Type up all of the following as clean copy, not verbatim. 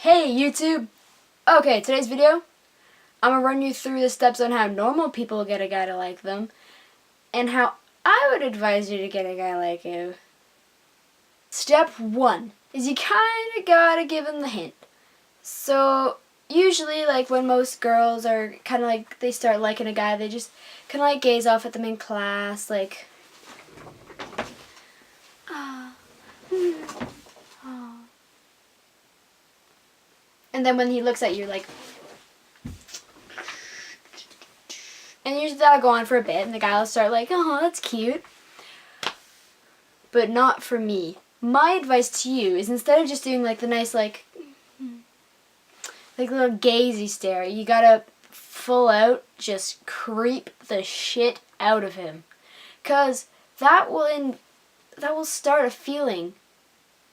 Hey YouTube! Okay, today's video, I'm going to run you through the steps on how normal people get a guy to like them, and how I would advise you to get a guy like you. Step 1 is you kind of gotta give him the hint. So, usually, like when most girls are kind of like, they start liking a guy, they just kind of like gaze off at them in class, like, and then when he looks at you, like, and usually that'll go on for a bit, and the guy will start like, oh, that's cute. But not for me. My advice to you is instead of just doing like the nice like little gazy stare, you gotta full out just creep the shit out of him. 'Cause that will start a feeling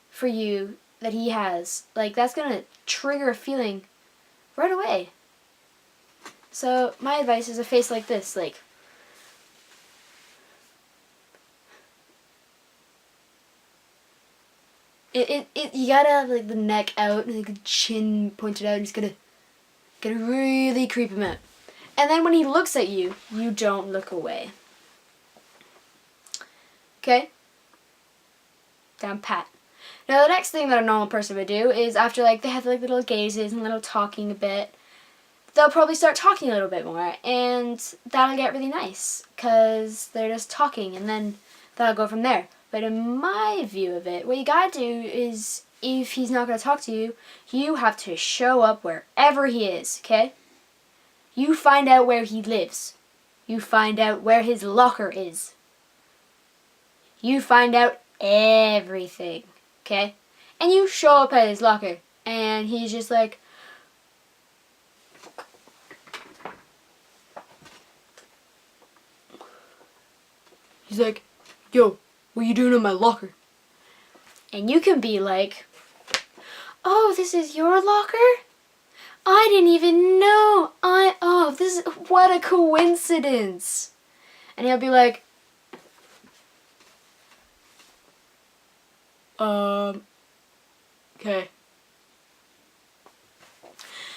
for you that he has. Like, that's gonna trigger a feeling right away. So my advice is a face like this, like, you gotta have like the neck out and like the chin pointed out, and just gotta really creep him out. And then when he looks at you, you don't look away. Okay? Down pat. Now the next thing that a normal person would do is after like they have like little gazes and little talking a bit, they'll probably start talking a little bit more, and that'll get really nice because they're just talking, and then that'll go from there. But in my view of it, what you gotta do is, if he's not gonna talk to you, you have to show up wherever he is, okay? You find out where he lives. You find out where his locker is. You find out everything, okay? And you show up at his locker, and he's just like, he's like, yo, what are you doing in my locker? And you can be like, oh, this is your locker? I didn't even know. What a coincidence. And he'll be like, okay.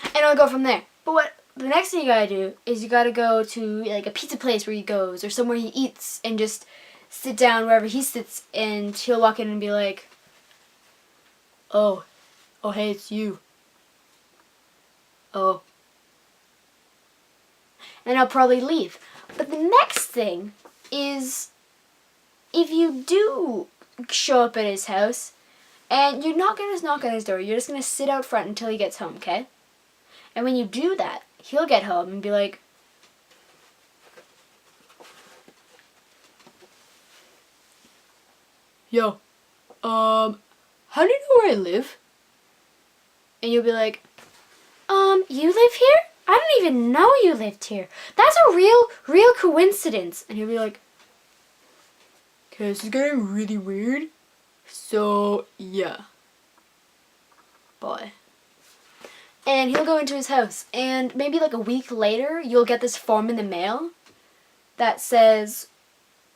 And it'll go from there. But the next thing you gotta do is you gotta go to like a pizza place where he goes, or somewhere he eats, and just sit down wherever he sits, and he'll walk in and be like, oh hey, it's you. Oh. And I'll probably leave. But the next thing is, if you do show up at his house, and you're not gonna just knock on his door, you're just gonna sit out front until he gets home, okay? And when you do that, he'll get home and be like, yo, how do you know where I live? And you'll be like, you live here? I didn't even know you lived here. That's a real coincidence. And he'll be like, okay, this is getting really weird. So, yeah. Bye. And he'll go into his house, and maybe like a week later, you'll get this form in the mail that says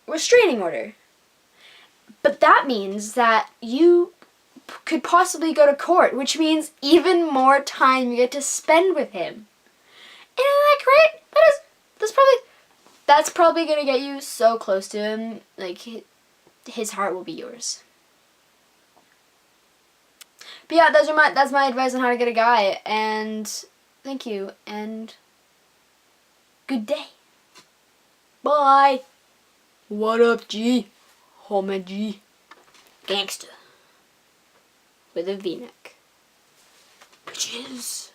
restraining order. But that means that you could possibly go to court, which means even more time you get to spend with him. Isn't that great? That's probably gonna get you so close to him, like his heart will be yours. But yeah, that's my advice on how to get a guy, and thank you, and good day. Bye. What up, G? Homie G. Gangsta. With a V-neck. Bitches.